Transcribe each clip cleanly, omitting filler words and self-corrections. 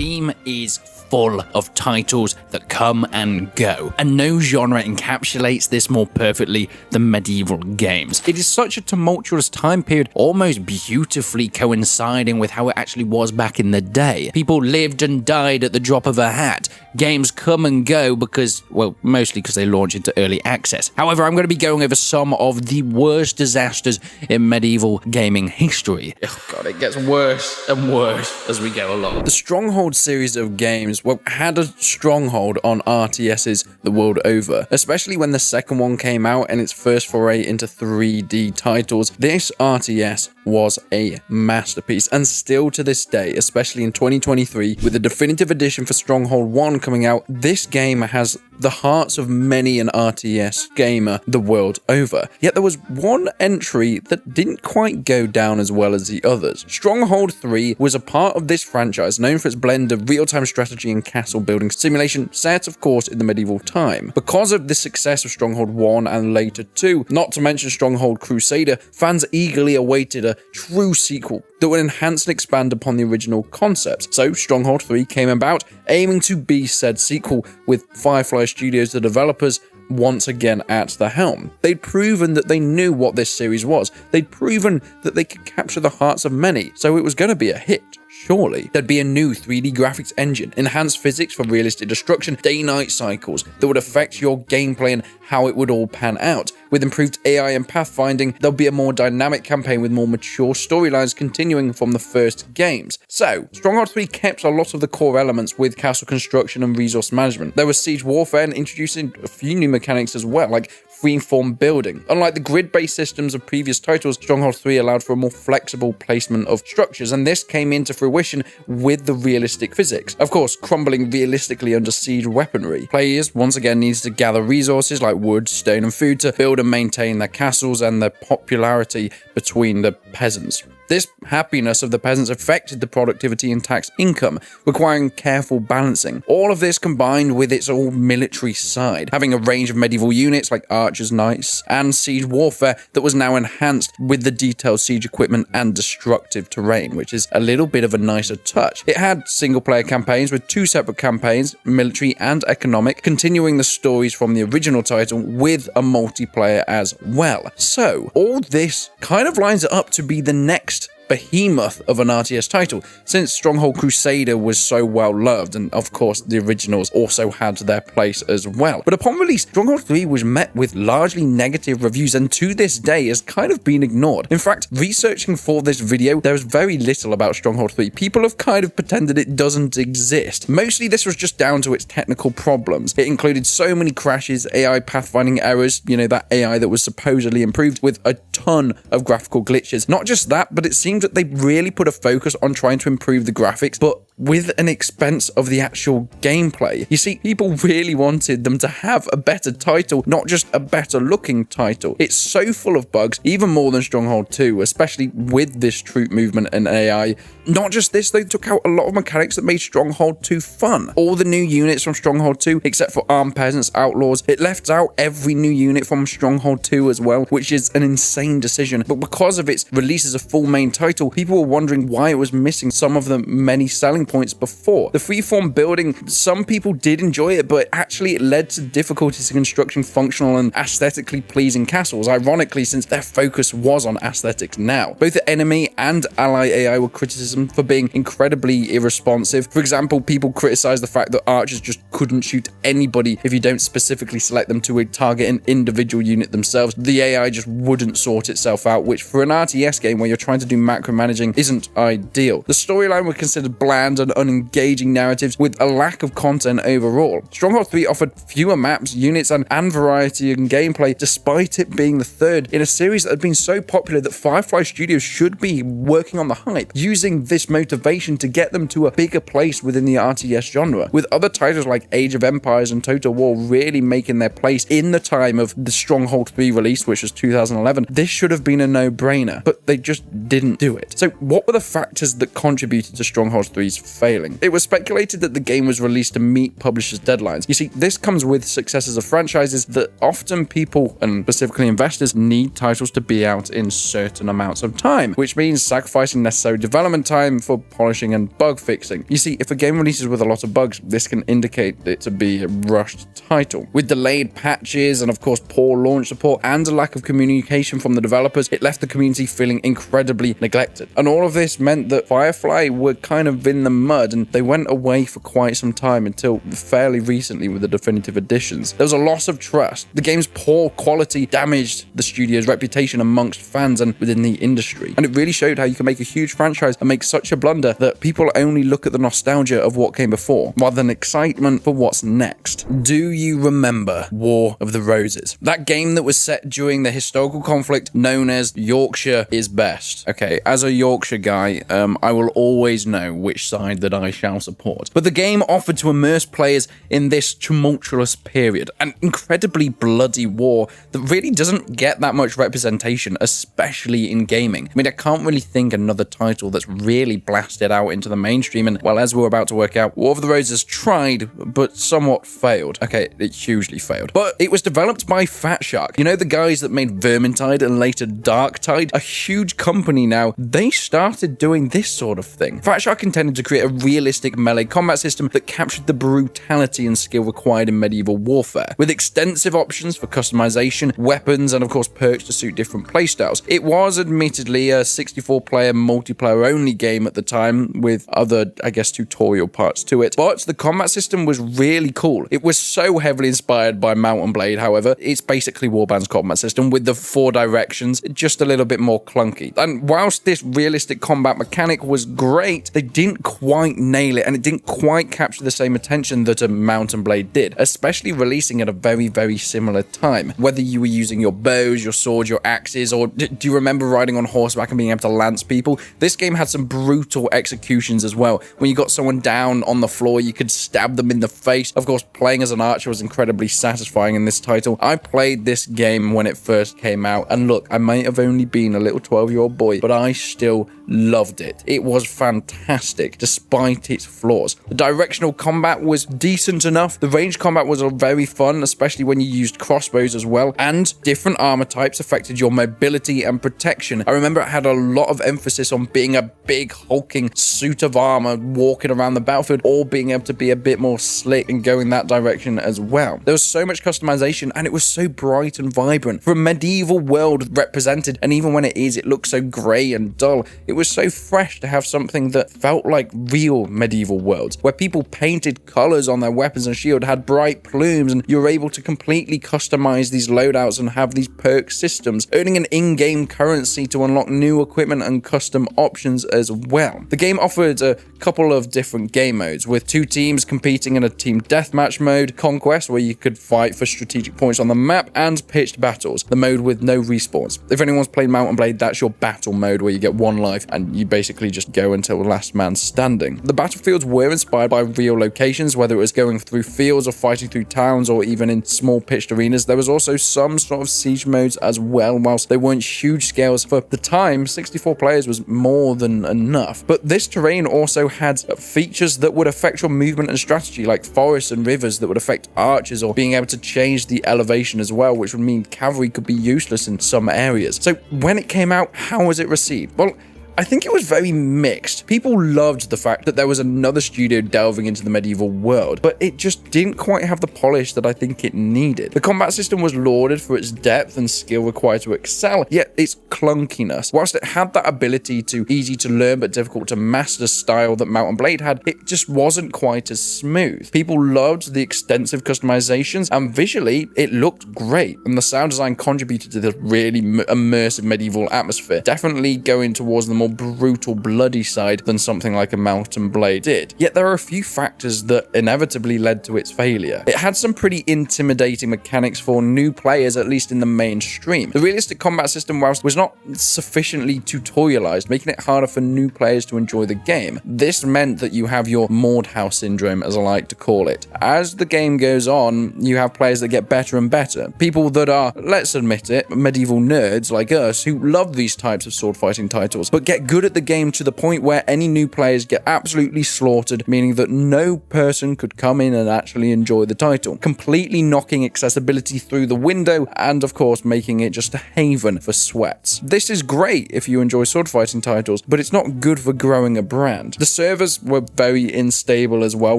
Steam is full of titles that come and go, and no genre encapsulates this more perfectly than medieval games. It is such a tumultuous time period, almost beautifully coinciding with how it actually was back in the day. People lived and died at the drop of a hat. Games come and go because, well, mostly because they launch into early access. However, I'm going to be going over some of the worst disasters in medieval gaming history. Oh god, it gets worse and worse as we go along. The Stronghold series of games, well, had a stronghold on RTSs the world over, especially when the second one came out and its first foray into 3D titles. This RTS was a masterpiece, and still to this day, especially in 2023, with the definitive edition for Stronghold 1 coming out, this game has the hearts of many an RTS gamer the world over. Yet there was one entry that didn't quite go down as well as the others. Stronghold 3 was a part of this franchise known for its blend of real-time strategy and castle building simulation, set of course in the medieval time. Because of the success of Stronghold 1 and later 2, not to mention Stronghold Crusader, fans eagerly awaited a true sequel that would enhance and expand upon the original concepts. So Stronghold 3 came about, aiming to be said sequel, with Firefly Studios, the developers, once again at the helm. They'd proven that they knew what this series was. They'd proven that they could capture the hearts of many, so it was going to be a hit. Surely. There'd be a new 3D graphics engine, enhanced physics for realistic destruction, day-night cycles that would affect your gameplay and how it would all pan out. With improved AI and pathfinding, there'll be a more dynamic campaign with more mature storylines continuing from the first games. So, Stronghold 3 kept a lot of the core elements with castle construction and resource management. There was siege warfare and introducing a few new mechanics as well, like freeform building. Unlike the grid-based systems of previous titles, Stronghold 3 allowed for a more flexible placement of structures, and this came into fruition with the realistic physics. Of course, crumbling realistically under siege weaponry. Players once again needed to gather resources like wood, stone, and food to build and maintain their castles, and their popularity between the peasants. This happiness of the peasants affected the productivity and tax income, requiring careful balancing. All of this combined with its all-military side, having a range of medieval units like archers, knights, and siege warfare that was now enhanced with the detailed siege equipment and destructive terrain, which is a little bit of a nicer touch. It had single-player campaigns with 2 separate campaigns, military and economic, continuing the stories from the original title with a multiplayer as well. So, all this kind of lines it up to be the next behemoth of an RTS title, since Stronghold Crusader was so well loved, and of course the originals also had their place as well. But upon release, Stronghold 3 was met with largely negative reviews, and to this day has kind of been ignored. In fact, researching for this video, there is very little about Stronghold 3. People have kind of pretended it doesn't exist. Mostly this was just down to its technical problems. It included so many crashes, AI pathfinding errors, you know, that AI that was supposedly improved, with a ton of graphical glitches. Not just that, but it seemed that they really put a focus on trying to improve the graphics, but with an expense of the actual gameplay. You see, people really wanted them to have a better title, not just a better looking title. It's so full of bugs, even more than Stronghold 2, especially with this troop movement and AI. Not just this, they took out a lot of mechanics that made Stronghold 2 fun. All the new units from Stronghold 2, except for armed peasants, outlaws, it left out every new unit from Stronghold 2 as well, which is an insane decision. But because of its release as a full main title, people were wondering why it was missing some of the many selling points before. The freeform building, some people did enjoy it, but actually it led to difficulties in constructing functional and aesthetically pleasing castles, ironically since their focus was on aesthetics now. Both the enemy and ally AI were criticism for being incredibly irresponsive. For example, people criticized the fact that archers just couldn't shoot anybody if you don't specifically select them to target an individual unit themselves. The AI just wouldn't sort itself out, which for an RTS game where you're trying to do macro managing isn't ideal. The storyline was considered bland and unengaging narratives with a lack of content overall. Stronghold 3 offered fewer maps, units, and variety in gameplay, despite it being the third in a series that had been so popular that Firefly Studios should be working on the hype, using this motivation to get them to a bigger place within the RTS genre, with other titles like Age of Empires and Total War really making their place in the time of the Stronghold 3 release, which was 2011. This should have been a no-brainer, but they just didn't do it. So what were the factors that contributed to Stronghold 3's failing? It was speculated that the game was released to meet publishers' deadlines. You see, this comes with successes of franchises that often people, and specifically investors, need titles to be out in certain amounts of time, which means means sacrificing necessary development time for polishing and bug fixing. You see, if a game releases with a lot of bugs, this can indicate it to be a rushed title. With delayed patches and of course poor launch support and a lack of communication from the developers, it left the community feeling incredibly neglected. And all of this meant that Firefly were kind of in the mud, and they went away for quite some time until fairly recently with the definitive editions. There was a loss of trust. The game's poor quality damaged the studio's reputation amongst fans and within the industry. And it really showed how you can make a huge franchise and make such a blunder that people only look at the nostalgia of what came before, rather than excitement for what's next. Do you remember War of the Roses? That game that was set during the historical conflict known as Yorkshire is Best. Okay, as a Yorkshire guy, I will always know which side that I shall support. But the game offered to immerse players in this tumultuous period, an incredibly bloody war that really doesn't get that much representation, especially in gaming. I mean, I can't really think another title that's really blasted out into the mainstream, and well, as we're about to work out, War of the Roses tried, but somewhat failed. Okay, it hugely failed. But it was developed by Fat Shark. You know, the guys that made Vermintide and later Darktide? A huge company now. They started doing this sort of thing. Fat Shark intended to create a realistic melee combat system that captured the brutality and skill required in medieval warfare, with extensive options for customization, weapons, and of course perks to suit different playstyles. It was admittedly a 64-player multiplayer-only game at the time, with other, I guess, tutorial parts to it, but the combat system was really cool. It was so heavily inspired by Mount and Blade, however. It's basically Warband's combat system with the 4 directions, just a little bit more clunky. And whilst this realistic combat mechanic was great, they didn't quite nail it, and it didn't quite capture the same attention that a Mount and Blade did, especially releasing at a very, very similar time. Whether you were using your bows, your swords, your axes, or do you remember riding on horseback and being able to lance people? This game had some brutal executions as well. When you got someone down on the floor, you could stab them in the face. Of course, playing as an archer was incredibly satisfying in this title. I played this game when it first came out, and look, I might have only been a little 12-year-old boy, but I still loved it. It was fantastic, despite its flaws. The directional combat was decent enough. The range combat was very fun, especially when you used crossbows as well, and different armor types affected your mobility and protection. I remember it had a lot of emphasis on being a big hulking suit of armor walking around the battlefield, or being able to be a bit more slick and go in that direction as well. There was so much customization, and it was so bright and vibrant. For a medieval world represented, and even when it looks so grey and dull, it was so fresh to have something that felt like real medieval worlds, where people painted colors on their weapons and shield, had bright plumes, and you were able to completely customize these loadouts and have these perk systems, earning an in-game currency to unlock new equipment and custom options as well. The game offered a couple of different game modes, with 2 teams competing in a team deathmatch mode, Conquest, where you could fight for strategic points on the map, and pitched battles, the mode with no respawns. If anyone's played Mount and Blade, that's your battle mode, where you get 1 life and you basically just go until last man standing. The battlefields were inspired by real locations, whether it was going through fields or fighting through towns or even in small pitched arenas. There was also some sort of siege modes as well. Whilst they weren't huge scales for the time, 64 players was more than enough. But this terrain also had features that would affect your movement and strategy, like forests and rivers that would affect archers, or being able to change the elevation as well, which would mean cavalry could be useless in some areas. So when it came out, how was it received? Well, I think it was very mixed. People loved the fact that there was another studio delving into the medieval world, but it just didn't quite have the polish that I think it needed. The combat system was lauded for its depth and skill required to excel, yet its clunkiness. Whilst it had that ability to easy to learn but difficult to master style that Mount and Blade had, it just wasn't quite as smooth. People loved the extensive customizations, and visually it looked great, and the sound design contributed to the really immersive medieval atmosphere, definitely going towards the more brutal, bloody side than something like a Mount and Blade did. Yet there are a few factors that inevitably led to its failure. It had some pretty intimidating mechanics for new players, at least in the mainstream. The realistic combat system, whilst was not sufficiently tutorialized, making it harder for new players to enjoy the game. This meant that you have your Mordhouse syndrome, as I like to call it. As the game goes on, you have players that get better and better. People that are, let's admit it, medieval nerds like us, who love these types of sword fighting titles, but get get good at the game to the point where any new players get absolutely slaughtered, meaning that no person could come in and actually enjoy the title, completely knocking accessibility through the window and of course making it just a haven for sweats. This is great if you enjoy sword fighting titles, but it's not good for growing a brand. The servers were very unstable as well,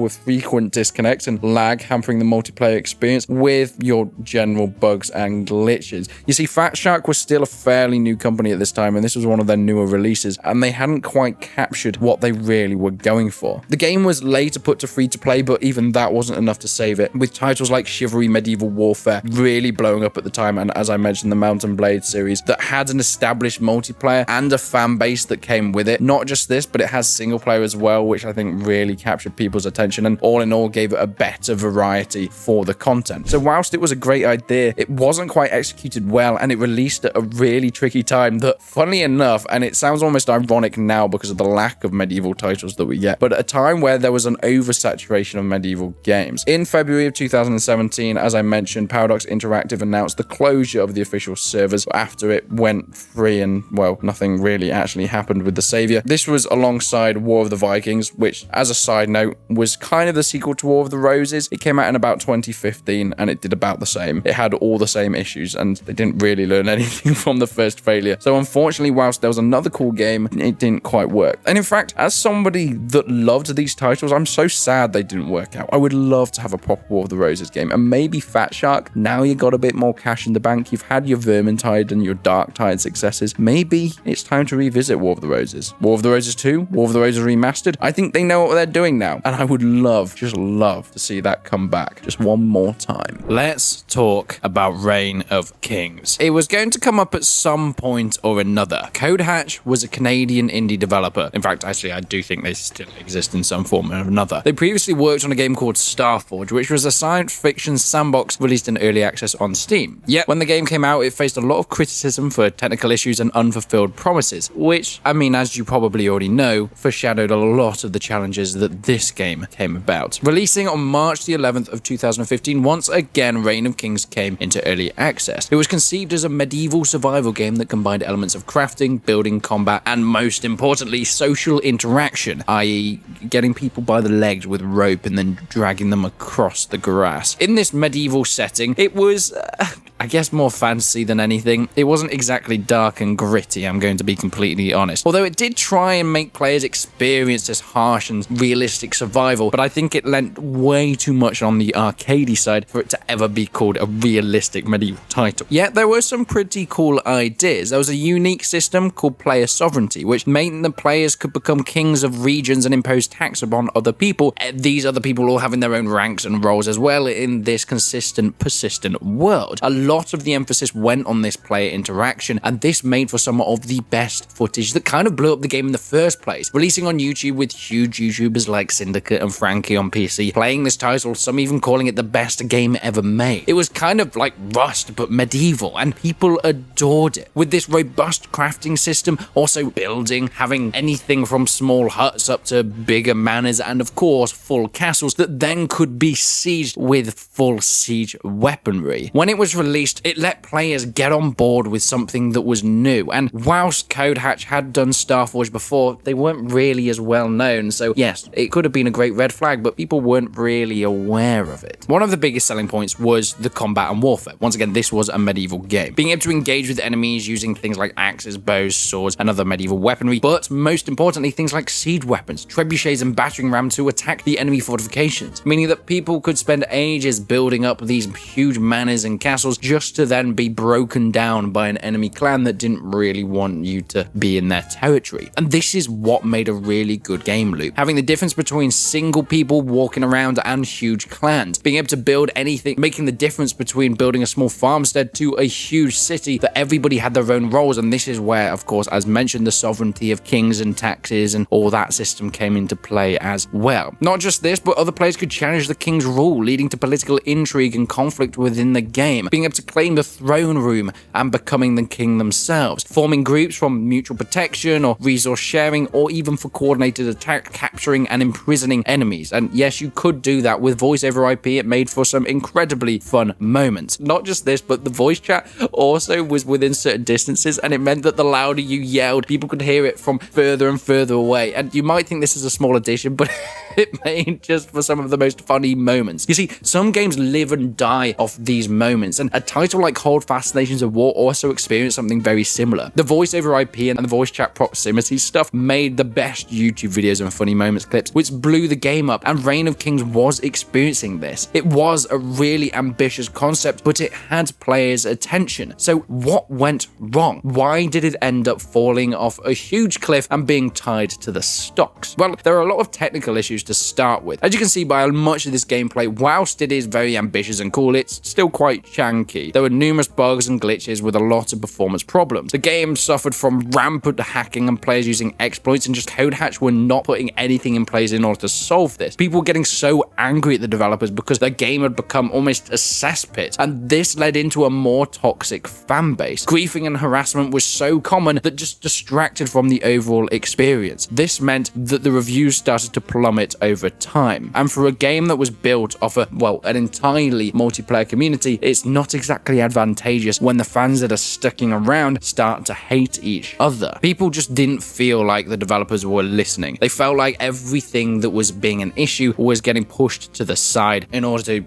with frequent disconnects and lag hampering the multiplayer experience with your general bugs and glitches. You see, Fat Shark was still a fairly new company at this time, and this was one of their newer releases, and they hadn't quite captured what they really were going for. The game was later put to free to play, but even that wasn't enough to save it, with titles like Chivalry Medieval Warfare really blowing up at the time, and as I mentioned, the Mountain Blade series that had an established multiplayer and a fan base that came with it. Not just this, but it has single player as well, which I think really captured people's attention and all in all gave it a better variety for the content. So whilst it was a great idea, it wasn't quite executed well, and it released at a really tricky time that, funnily enough, and it sounds almost ironic now because of the lack of medieval titles that we get, but at a time where there was an oversaturation of medieval games. In February of 2017, as I mentioned, Paradox Interactive announced the closure of the official servers after it went free, and well, nothing really actually happened with the savior. This was alongside War of the Vikings, which, as a side note, was kind of the sequel to War of the Roses. It came out in about 2015 and it did about the same. It had all the same issues and they didn't really learn anything from the first failure. So unfortunately, whilst there was another cool game, it didn't quite work. And in fact, as somebody that loved these titles, I'm so sad they didn't work out. I would love to have a proper War of the Roses game, and maybe Fat Shark. Now you got a bit more cash in the bank, you've had your Vermintide and your Darktide successes. Maybe it's time to revisit War of the Roses. War of the Roses 2, War of the Roses Remastered. I think they know what they're doing now, and I would love, just love to see that come back just one more time. Let's talk about Reign of Kings. It was going to come up at some point or another. Codehatch was a Canadian indie developer. In fact, actually, I do think they still exist in some form or another. They previously worked on a game called Starforge, which was a science fiction sandbox released in early access on Steam. Yet, when the game came out, it faced a lot of criticism for technical issues and unfulfilled promises, which, I mean, as you probably already know, foreshadowed a lot of the challenges that this game came about. Releasing on March the 11th of 2015, once again, Reign of Kings came into early access. It was conceived as a medieval survival game that combined elements of crafting, building, combat, and most importantly, social interaction, i.e. getting people by the legs with rope and then dragging them across the grass. In this medieval setting, it was, I guess, more fantasy than anything. It wasn't exactly dark and gritty, I'm going to be completely honest. Although it did try and make players experience this harsh and realistic survival, but I think it lent way too much on the arcadey side for it to ever be called a realistic medieval title. Yet there were some pretty cool ideas. There was a unique system called player sovereignty, which meant that players could become kings of regions and impose tax upon other people. These other people all having their own ranks and roles as well in this consistent, persistent world. A lot of the emphasis went on this player interaction, and this made for some of the best footage that kind of blew up the game in the first place. Releasing on YouTube with huge YouTubers like Syndicate and Frankie on PC playing this title, some even calling it the best game ever made. It was kind of like Rust but medieval, and people adored it. With this robust crafting system, also building, having anything from small huts up to bigger manors, and of course full castles that then could be sieged with full siege weaponry. When it was released, it let players get on board with something that was new, and whilst Codehatch had done Starforge before, they weren't really as well known, so yes, it could have been a great red flag, but people weren't really aware of it. One of the biggest selling points was the combat and warfare. Once again, this was a medieval game. Being able to engage with enemies using things like axes, bows, swords, and other medieval weaponry, but most importantly, things like siege weapons, trebuchets, and battering rams to attack the enemy fortifications, meaning that people could spend ages building up these huge manors and castles just to then be broken down by an enemy clan that didn't really want you to be in their territory. And this is what made a really good game loop, having the difference between single people walking around and huge clans, being able to build anything, making the difference between building a small farmstead to a huge city that everybody had their own roles. And this is where, of course, as mentioned, the sovereignty of kings and taxes and all that system came into play as well. Not just this, but other players could challenge the king's rule, leading to political intrigue and conflict within the game. Being able to to claim the throne room and becoming the king themselves, forming groups from mutual protection or resource sharing, or even for coordinated attack, capturing and imprisoning enemies. And yes, you could do that with voice over IP. It made for some incredibly fun moments. Not just this, but the voice chat also was within certain distances, and it meant that the louder you yelled, people could hear it from further and further away. And you might think this is a small addition, but it made just for some of the most funny moments. You see, some games live and die off these moments, and a title like Hold Fast Nations of War also experienced something very similar. The voice over IP and the voice chat proximity stuff made the best YouTube videos and funny moments clips, which blew the game up, and Reign of Kings was experiencing this. It was a really ambitious concept, but it had players' attention. So what went wrong? Why did it end up falling off a huge cliff and being tied to the stocks? Well, there are a lot of technical issues to start with. As you can see by much of this gameplay, whilst it is very ambitious and cool, it's still quite janky. There were numerous bugs and glitches with a lot of performance problems. The game suffered from rampant hacking and players using exploits, and just CodeHatch were not putting anything in place in order to solve this. People were getting so angry at the developers because their game had become almost a cesspit, and this led into a more toxic fan base. Griefing and harassment was so common that just distracted from the overall experience. This meant that the reviews started to plummet over time, and for a game that was built off an entirely multiplayer community, it's not exactly advantageous when the fans that are sticking around start to hate each other. People just didn't feel like the developers were listening. They felt like everything that was being an issue was getting pushed to the side in order to,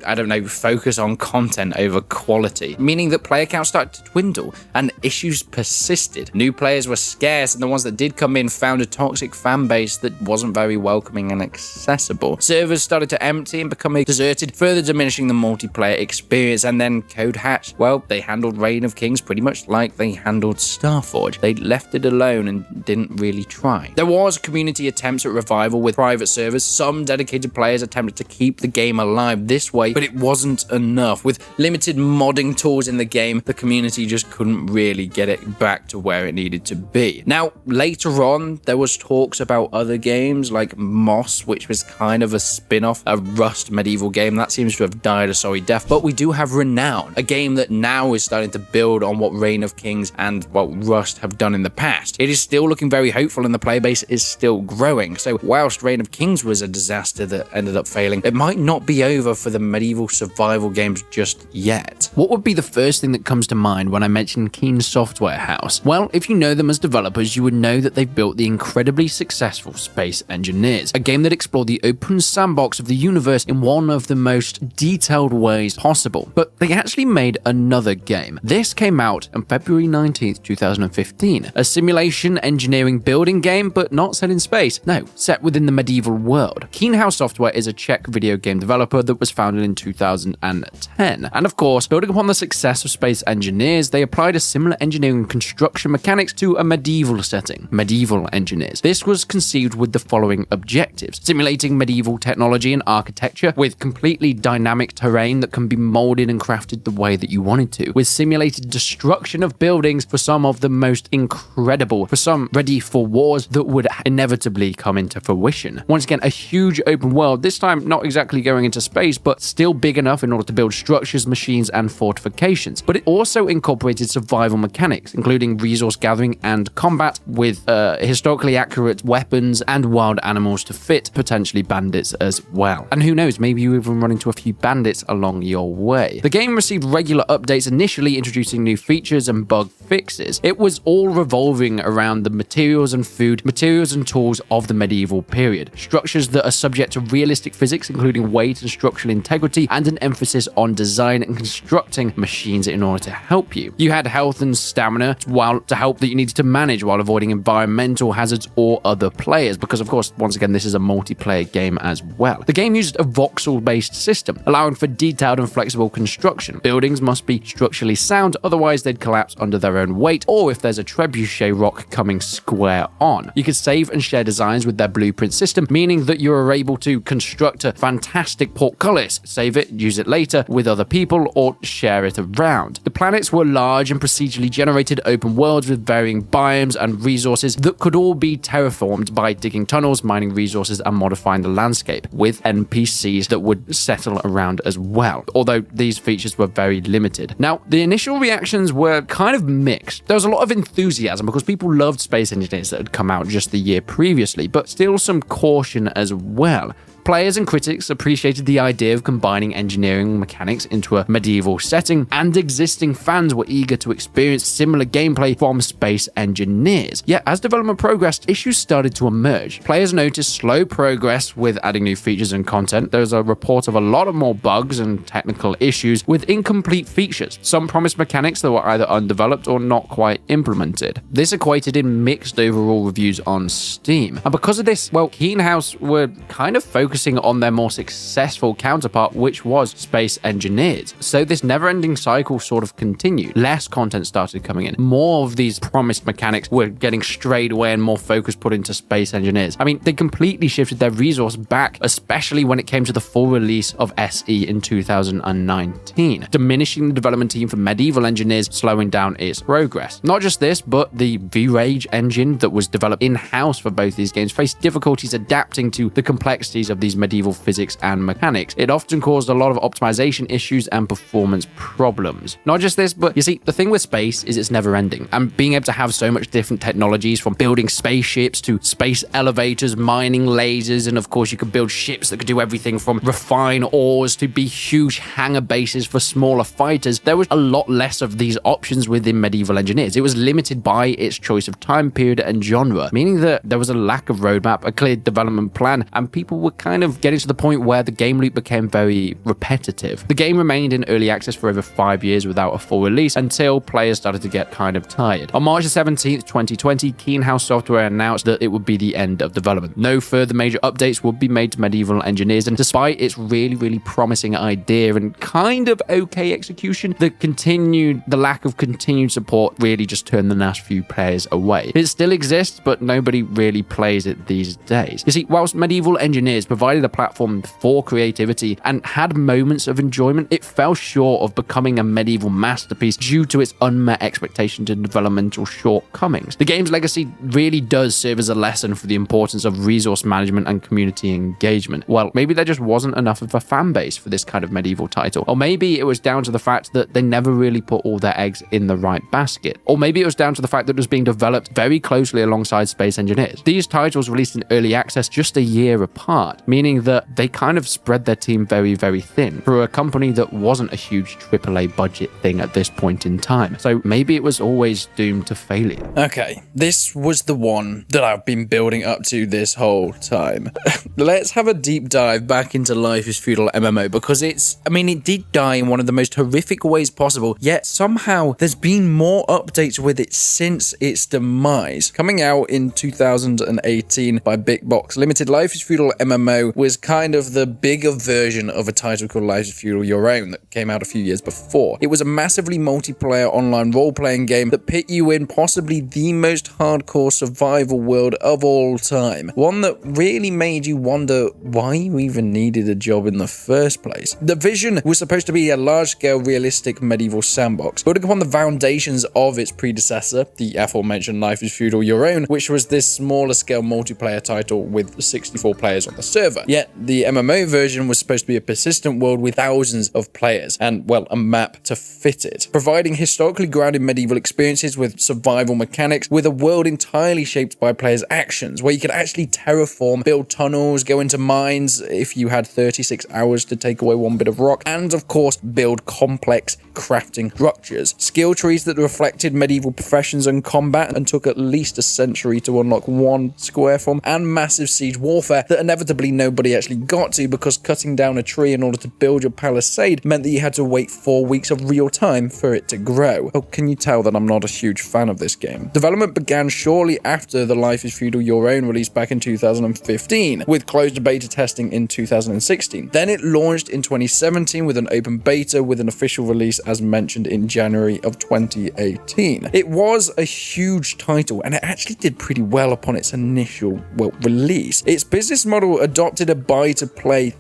focus on content over quality, meaning that player count started to dwindle and issues persisted. New players were scarce, and the ones that did come in found a toxic fan base that wasn't very welcoming and accessible. Servers started to empty and become deserted, further diminishing the multiplayer experience. And then CodeHatch, well, they handled Reign of Kings pretty much like they handled Starforge. They left it alone and didn't really try. There was community attempts at revival with private servers. Some dedicated players attempted to keep the game alive this way, but it wasn't enough. With limited modding tools in the game, the community just couldn't really get it back to where it needed to be. Now, later on, there was talks about other games like Moss, which was kind of a spin-off, a Rust medieval game. That seems to have died a sorry death. But we do have Renown, a game that now is starting to build on what Reign of Kings and Rust have done in the past. It is still looking very hopeful, and the player base is still growing. So whilst Reign of Kings was a disaster that ended up failing, it might not be over for the medieval survival games just yet. What would be the first thing that comes to mind when I mention Keen Software House? Well, if you know them as developers, you would know that they've built the incredibly successful Space Engineers, a game that explored the open sandbox of the universe in one of the most detailed ways possible. But they actually made another game. This came out on February 19th, 2015, a simulation engineering building game, but not set in space. No, set within the medieval world. Keen House Software is a Czech video game developer that was founded in 2010. And of course, building upon the success of Space Engineers, they applied a similar engineering and construction mechanics to a medieval setting, Medieval Engineers. This was conceived with the following objectives: simulating medieval technology and architecture with completely dynamic terrain that can be molded and crafted the way that you wanted to, with simulated destruction of buildings for some of the most incredible, for some ready for wars that would inevitably come into fruition. Once again, a huge open world, this time not exactly going into space, but still big enough in order to build structures, machines, and fortifications. But it also incorporated survival mechanics, including resource gathering and combat with historically accurate weapons and wild animals to fit potentially bandits as well. And who knows, maybe you even run into a few bandits along your way. The game received regular updates, initially introducing new features and bug fixes. It was all revolving around the materials and tools of the medieval period. Structures that are subject to realistic physics, including weight and structural integrity, and an emphasis on design and constructing machines in order to help you. You had health and stamina to help that you needed to manage while avoiding environmental hazards or other players, because of course, once again, this is a multiplayer game as well. The game used a voxel-based system, allowing for detailed and flexible construction. Buildings must be structurally sound, otherwise they'd collapse under their own weight, or if there's a trebuchet rock coming square on. You could save and share designs with their blueprint system, meaning that you are able to construct a fantastic portcullis, save it, use it later with other people, or share it around. The planets were large and procedurally generated open worlds with varying biomes and resources that could all be terraformed by digging tunnels, mining resources, and modifying the landscape, with NPCs that would settle around as well. Although these features were very very limited. Now, the initial reactions were kind of mixed. There was a lot of enthusiasm because people loved Space Engineers that had come out just the year previously, but still some caution as well. Players and critics appreciated the idea of combining engineering mechanics into a medieval setting, and existing fans were eager to experience similar gameplay from Space Engineers. Yet, as development progressed, issues started to emerge. Players noticed slow progress with adding new features and content. There was a report of a lot of more bugs and technical issues with incomplete features. Some promised mechanics that were either undeveloped or not quite implemented. This equated in mixed overall reviews on Steam. And because of this, well, Keen House were kind of focusing on their more successful counterpart, which was Space Engineers. So this never-ending cycle sort of continued. Less content started coming in. More of these promised mechanics were getting strayed away and more focus put into Space Engineers. I mean, they completely shifted their resource back, especially when it came to the full release of SE in 2019, diminishing the development team for Medieval Engineers, slowing down its progress. Not just this, but the V-Rage engine that was developed in-house for both these games faced difficulties adapting to the complexities of these medieval physics and mechanics. It often caused a lot of optimization issues and performance problems. Not just this, but you see, the thing with space is it's never ending, and being able to have so much different technologies, from building spaceships to space elevators, mining lasers, and of course you could build ships that could do everything from refine ores to be huge hangar bases for smaller fighters. There was a lot less of these options within Medieval Engineers. It was limited by its choice of time period and genre, meaning that there was a lack of roadmap, a clear development plan, and people were kind of getting to the point where the game loop became very repetitive. The game remained in early access for over 5 years without a full release until players started to get kind of tired. On March 17th, 2020, Keen House Software announced that it would be the end of development. No further major updates would be made to Medieval Engineers, and despite its really promising idea and kind of okay execution, the lack of continued support really just turned the last few players away. It still exists, but nobody really plays it these days. You see, whilst Medieval Engineers provided a platform for creativity and had moments of enjoyment, it fell short of becoming a medieval masterpiece due to its unmet expectations and developmental shortcomings. The game's legacy really does serve as a lesson for the importance of resource management and community engagement. Well, maybe there just wasn't enough of a fan base for this kind of medieval title, or maybe it was down to the fact that they never really put all their eggs in the right basket, or maybe it was down to the fact that it was being developed very closely alongside Space Engineers. These titles released in early access just a year apart, meaning that they kind of spread their team very thin for a company that wasn't a huge AAA budget thing at this point in time. So maybe it was always doomed to failure. Okay, this was the one that I've been building up to this whole time. Let's have a deep dive back into Life is Feudal MMO, because it did die in one of the most horrific ways possible, yet somehow there's been more updates with it since its demise. Coming out in 2018 by Big Box Limited, Life is Feudal MMO was kind of the bigger version of a title called Life is Feudal Your Own that came out a few years before. It was a massively multiplayer online role-playing game that pit you in possibly the most hardcore survival world of all time. One that really made you wonder why you even needed a job in the first place. The vision was supposed to be a large-scale realistic medieval sandbox, building upon the foundations of its predecessor, the aforementioned Life is Feudal Your Own, which was this smaller scale multiplayer title with 64 players on the server. Yet the MMO version was supposed to be a persistent world with thousands of players and, well, a map to fit it, providing historically grounded medieval experiences with survival mechanics, with a world entirely shaped by players' actions, where you could actually terraform, build tunnels, go into mines if you had 36 hours to take away one bit of rock, and of course build complex crafting structures. Skill trees that reflected medieval professions and combat and took at least a century to unlock one square from, and massive siege warfare that inevitably nobody actually got to because cutting down a tree in order to build your palisade meant that you had to wait 4 weeks of real time for it to grow. Oh, can you tell that I'm not a huge fan of this game? Development began shortly after the Life is Feudal Your Own release back in 2015, with closed beta testing in 2016. Then it launched in 2017 with an open beta, with an official release as mentioned in January of 2018. It was a huge title and it actually did pretty well upon its initial release. Its business model adopted a buy to play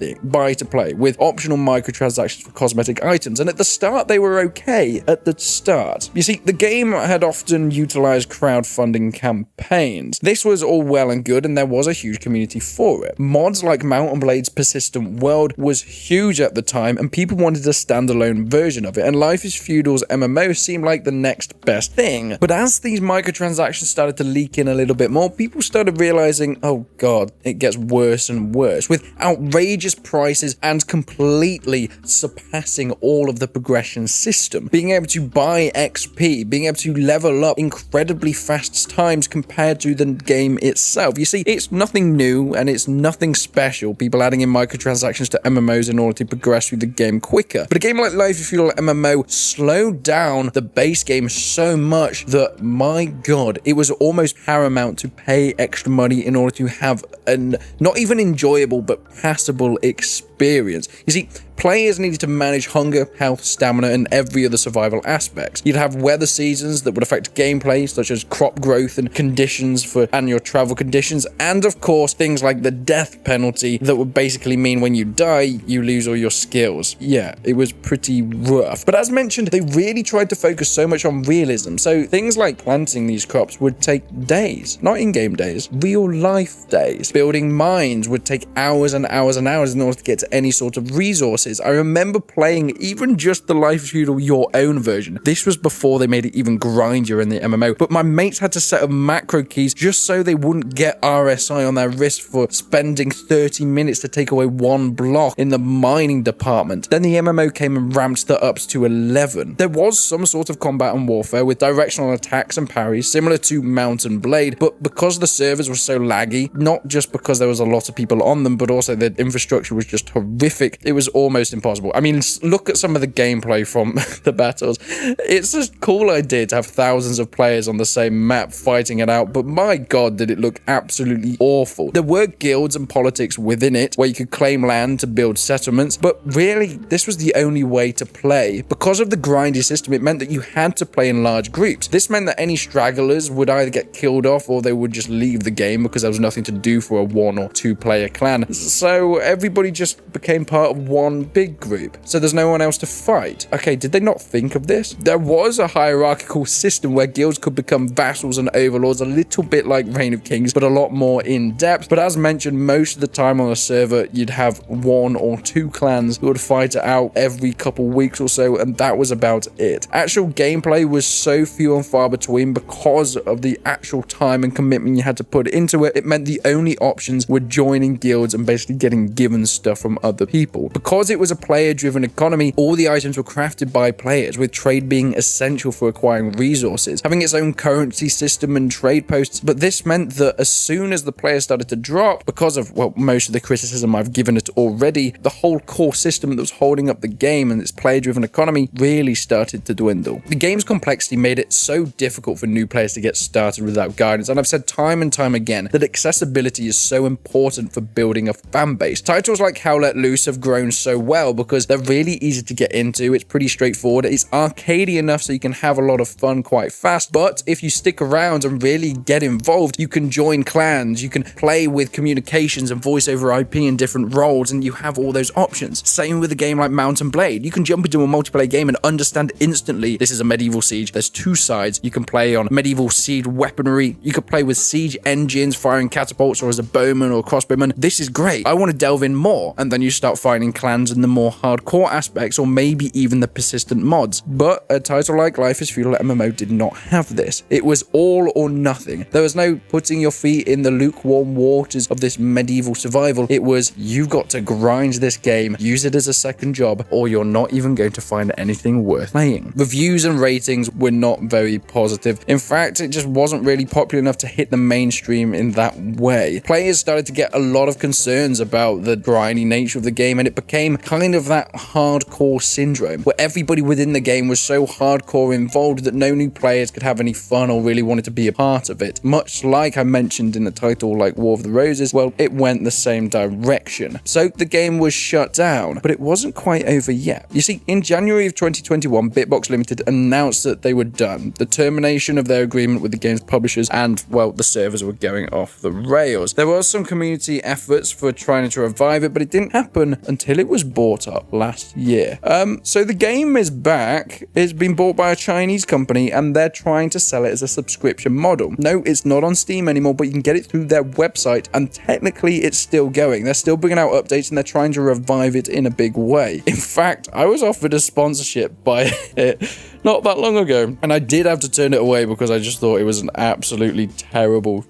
with optional microtransactions for cosmetic items, and at the start they were okay at the start. You see, the game had often utilized crowdfunding campaigns. This was all well and good and there was a huge community for it. Mods like Mount & Blade's Persistent World was huge at the time and people wanted a standalone version of it, and and Life is Feudal's MMO seemed like the next best thing. But as these microtransactions started to leak in a little bit more, people started realizing, oh god, it gets worse and worse, with outrageous prices and completely surpassing all of the progression system. Being able to buy XP, being able to level up incredibly fast times compared to the game itself. You see, it's nothing new and it's nothing special, people adding in microtransactions to MMOs in order to progress through the game quicker. But a game like Life is Feudal MMO slowed down the base game so much that, my god, it was almost paramount to pay extra money in order to have an not even enjoyable but passable experience. You see, players needed to manage hunger, health, stamina, and every other survival aspect. You'd have weather seasons that would affect gameplay, such as crop growth and conditions and your travel conditions, and of course, things like the death penalty that would basically mean when you die, you lose all your skills. Yeah, it was pretty rough. But as mentioned, they really tried to focus so much on realism, so things like planting these crops would take days, not in-game days, real life days. Building mines would take hours and hours and hours in order to get to any sort of resources. I remember playing even just the Life is Feudal Your Own version. This was before they made it even grindier in the MMO, but my mates had to set up macro keys just so they wouldn't get RSI on their wrist for spending 30 minutes to take away one block in the mining department. Then the MMO came and ramped that up to 11. There was some sort of combat and warfare with directional attacks and parries, similar to Mount and Blade, but because the servers were so laggy, not just because there was a lot of people on them, but also the infrastructure was just horrific, it was almost impossible. I mean, look at some of the gameplay from the battles. It's a cool idea to have thousands of players on the same map fighting it out, but my god, did it look absolutely awful. There were guilds and politics within it, where you could claim land to build settlements, but really, this was the only way to play. Because of the grindy system, it meant that you had to play in large groups. This meant that any stragglers would either get killed off or they would just leave the game because there was nothing to do for a 1 or 2 player clan. So everybody just became part of one big group. So there's no one else to fight. Okay, did they not think of this? There was a hierarchical system where guilds could become vassals and overlords, a little bit like Reign of Kings, but a lot more in depth. But as mentioned, most of the time on a server, you'd have 1 or 2 clans who would fight it out every couple weeks or so, and that was about it. Actual gameplay was so few and far between because of the actual time and commitment you had to put into it. It meant the only options were joining guilds and basically getting given stuff from other people. Because it was a player-driven economy, all the items were crafted by players, with trade being essential for acquiring resources, having its own currency system and trade posts. But this meant that as soon as the players started to drop, because of, well, most of the criticism I've given it already, the whole core system that was holding up the game and its player-driven economy really started to dwindle. The game's complexity made it so difficult for new players to get started without guidance, and I've said time and time again that accessibility is so important for building a fan base. Titles like Hell Let Loose have grown so well because they're really easy to get into, it's pretty straightforward, it's arcadey enough so you can have a lot of fun quite fast, but if you stick around and really get involved, you can join clans, you can play with communications and voice over IP in different roles, and you have all those options. Same with a game like Mount and Blade. You can jump into a multiplayer game and understand instantly this is a medieval siege, there's 2 sides, you can play on medieval siege weaponry, you could play with siege engines, firing catapults, or as a bowman or crossbowman. This is great, I want to delve in more, and then you start finding clans and the more hardcore aspects, or maybe even the persistent mods. But a title like Life is Feudal MMO did not have this. It was all or nothing. There was no putting your feet in the lukewarm waters of this medieval survival. It was, you've got to grind this game, use it as a second job, or you're not even going to find anything worth playing. Reviews and ratings were not very positive. In fact, it just wasn't really popular enough to hit the mainstream in that way. Players started to get a lot of concerns about the grindy nature of the game, and it became kind of that hardcore syndrome where everybody within the game was so hardcore involved that no new players could have any fun or really wanted to be a part of it. Much like I mentioned in the title like War of the Roses, well, it went the same direction. So the game was shut down, but it wasn't quite over yet. You see, in January of 2021, Bitbox Limited announced that they were done, the termination of their agreement with the game's publishers, and, well, the servers were going off the rails. There was some community efforts for trying to revive it, but it didn't happen until it was bought up last year. So the game is back. It's been bought by a Chinese company and they're trying to sell it as a subscription model. No, it's not on Steam anymore, but you can get it through their website, and technically it's still going. They're still bringing out updates and they're trying to revive it in a big way. In fact, I was offered a sponsorship by it not that long ago, and I did have to turn it away because I just thought it was an absolutely terrible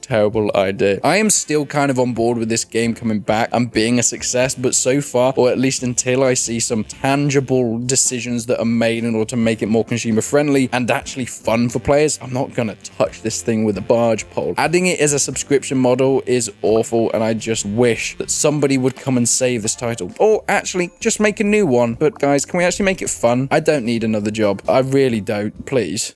idea. I am still kind of on board with this game coming back and being a success, but so far, or at least until I see some tangible decisions that are made in order to make it more consumer friendly and actually fun for players, I'm not gonna touch this thing with a barge pole. Adding it as a subscription model is awful, and I just wish that somebody would come and save this title, or actually just make a new one. But guys, can we actually make it fun? I don't need another job. I really don't. Please.